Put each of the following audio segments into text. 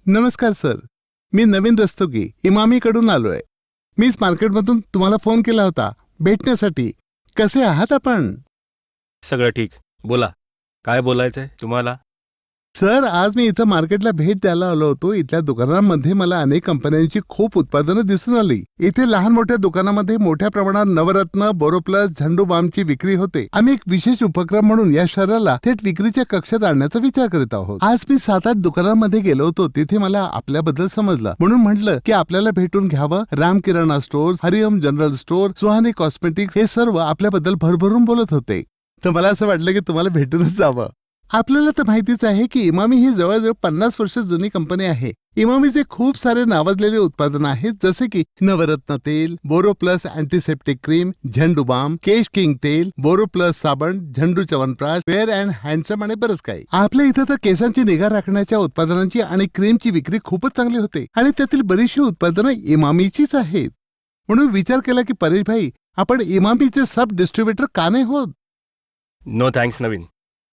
नमस्कार सर, मी नवीन रस्तोगी इमामीकडून आलोय. मीच मार्केटमधून तुम्हाला फोन केला होता भेटण्यासाठी. कसे आहात आपण? सगळं ठीक. बोला, काय बोलायचंय तुम्हाला? सर, आज मी इथं मार्केटला भेट द्यायला आलो होतो. इथल्या दुकानांमध्ये मला अनेक कंपन्यांची खूप उत्पादनं दिसून आली. इथे लहान मोठ्या दुकानामध्ये मोठ्या प्रमाणात नवरत्न, बोरोप्लस, झंडू बामची विक्री होते. आम्ही एक विशेष उपक्रम म्हणून या शहराला थेट विक्रीच्या कक्षात आणण्याचा विचार करीत आहोत. आज मी 7-8 दुकानांमध्ये गेलो होतो. तिथे मला आपल्याबद्दल समजलं, म्हणून म्हटलं की आपल्याला भेटून घ्यावं. राम किराणा स्टोअर, हरिओम जनरल स्टोअर, सुहानी कॉस्मेटिक्स हे सर्व आपल्याबद्दल भरभरून बोलत होते. तर मला असं वाटलं की तुम्हाला भेटूनच जावं. आपल्याला तर माहितीच आहे की इमामी ही जवळजवळ 50 वर्ष जुनी कंपनी आहे. इमामीचे खूप सारे नावाजलेले उत्पादन आहेत, जसे की नवरत्न तेल, बोरोप्लस अँटीसेप्टिक क्रीम, झंडू बाम, केश किंग तेल, बोरोप्लस साबण, झंडू च्यवनप्राश, फेअर अँड हँडसम आणि बरंच काही. आपल्या इथं तर केसांची निगा राखण्याच्या उत्पादनांची आणि क्रीमची विक्री खूपच चांगली होते आणि त्यातील बरीचशी उत्पादनं इमामीचीच आहेत. म्हणून विचार केला की परेश भाई, आपण इमामीचे सब डिस्ट्रीब्युटर का नाही होत? नो थँक्स नवीन.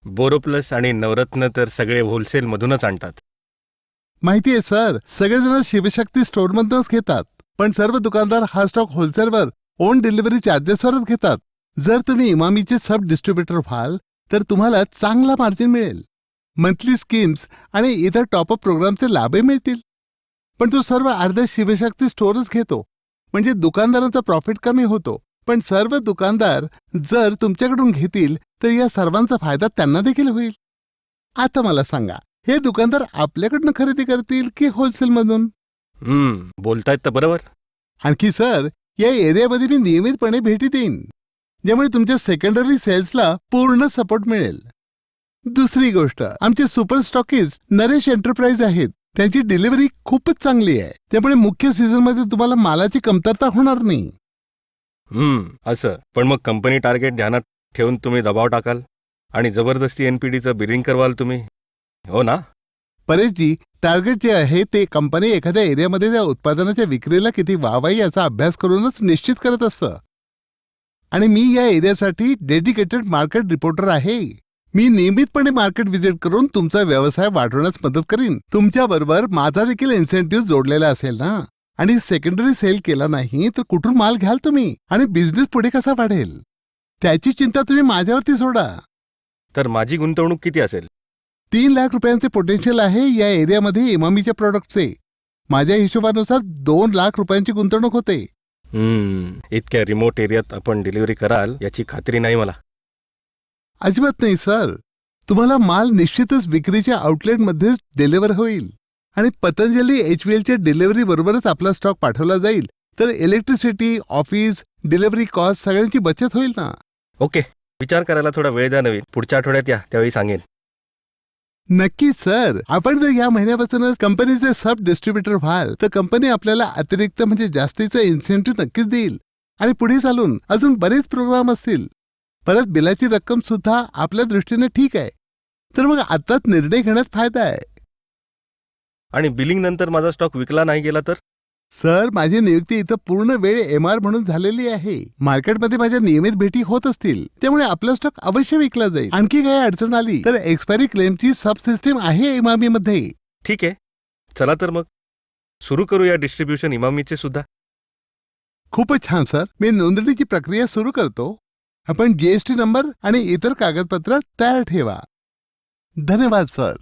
बोरोप्लस आणि नवरत्न तर सगळे होलसेलमधूनच आणतात. माहितीये सर, सगळेजण शिवशक्ती स्टोअरमधूनच घेतात, पण सर्व दुकानदार हा स्टॉक होलसेलवर ओन डिलिव्हरी चार्जेसवरच घेतात. जर तुम्ही इमामीचे सब डिस्ट्रीब्युटर व्हाल तर तुम्हाला चांगला मार्जिन मिळेल, मंथली स्कीम्स आणि इतर टॉपअप प्रोग्रामचे लाभही मिळतील. पण तो सर्व अर्ध्या शिवशक्ती स्टोअरच घेतो, म्हणजे दुकानदारांचा प्रॉफिट कमी होतो. पण सर्व दुकानदार जर तुमच्याकडून घेतील तर या सर्वांचा फायदा त्यांना देखील होईल. आता मला सांगा, हे दुकानदार आपल्याकडनं खरेदी करतील की होलसेलमधून? बोलतायत तर बरोबर. आणखी सर, या एरियामध्ये मी नियमितपणे भेटी देईन, ज्यामुळे तुमच्या सेकंडरी सेल्सला पूर्ण सपोर्ट मिळेल. दुसरी गोष्ट, आमचे सुपर स्टॉकिस्ट नरेश एंटरप्राइज आहेत. त्यांची डिलिव्हरी खूपच चांगली आहे, त्यामुळे मुख्य सीझनमध्ये तुम्हाला मालाची कमतरता होणार नाही. असं. पण मग कंपनी टार्गेट ध्यानात ठेवून तुम्ही दबाव टाकाल आणि जबरदस्ती एनपीडीचं बिलिंग करवाल तुम्ही, हो ना? परेशजी, टार्गेट जे आहे ते कंपनी एखाद्या एरियामध्ये त्या उत्पादनाच्या विक्रीला किती वाहवाही याचा अभ्यास करूनच निश्चित करत असतं. आणि मी या एरियासाठी डेडिकेटेड मार्केट रिपोर्टर आहे. मी नियमितपणे मार्केट व्हिजिट करून तुमचा व्यवसाय वाढवण्यास मदत करीन. तुमच्याबरोबर माझा देखील इन्सेंटिव्ह जोडलेला असेल ना. आणि सेकंडरी सेल केला नाही तर कुठून माल घ्याल तुम्ही आणि बिझनेस पुढे कसा वाढेल, त्याची चिंता तुम्ही माझ्यावरती सोडा. तर माझी गुंतवणूक किती असेल? 3 लाख रुपयांचे पोटेन्शियल आहे या एरियामध्ये इमामीच्या प्रोडक्टचे. माझ्या हिशोबानुसार 2 लाख रुपयांची गुंतवणूक होते. इतक्या रिमोट एरियात आपण डिलिव्हरी कराल याची खात्री नाही मला. अजिबात नाही सर, तुम्हाला माल निश्चितच विक्रीच्या आउटलेटमध्येच डिलिव्हर होईल आणि पतंजली HVLच्या डिलिव्हरी बरोबरच आपला स्टॉक पाठवला जाईल. तर इलेक्ट्रिसिटी, ऑफिस, डिलिव्हरी कॉस्ट सगळ्यांची बचत होईल ना. ओके, विचार करायला थोडा वेळ द्या नवीन. पुढच्या आठवड्यात या, त्यावेळी सांगेन. नक्की सर, आपण जर या महिन्यापासूनच कंपनीचे सब डिस्ट्रीब्युटर व्हाल तर कंपनी आपल्याला अतिरिक्त म्हणजे जास्तीचं इन्सेंटिव्ह नक्कीच देईल. आणि पुढे चालून अजून बरेच प्रोग्राम असतील. परत बिलाची रक्कम सुद्धा आपल्या दृष्टीने ठीक आहे. तर मग आताच निर्णय घेण्यात फायदा आहे. आणि बिलिंग नंतर माझा स्टॉक विकला नाही गेला तर? सर, माझी नियुक्ती इथं पूर्ण वेळ MR म्हणून झालेली आहे. मार्केटमध्ये माझ्या नियमित भेटी होत असतील, त्यामुळे आपला स्टॉक अवश्य विकला जाईल. आणखी काही अडचण आली तर एक्सपायरी क्लेमची सब सिस्टीम आहे इमामीमध्ये. ठीक आहे, चला तर मग सुरू करूया डिस्ट्रीब्युशन इमामीचे सुद्धा. खूपच छान सर, मी नोंदणीची प्रक्रिया सुरू करतो. आपण GST नंबर आणि इतर कागदपत्र तयार ठेवा. धन्यवाद सर.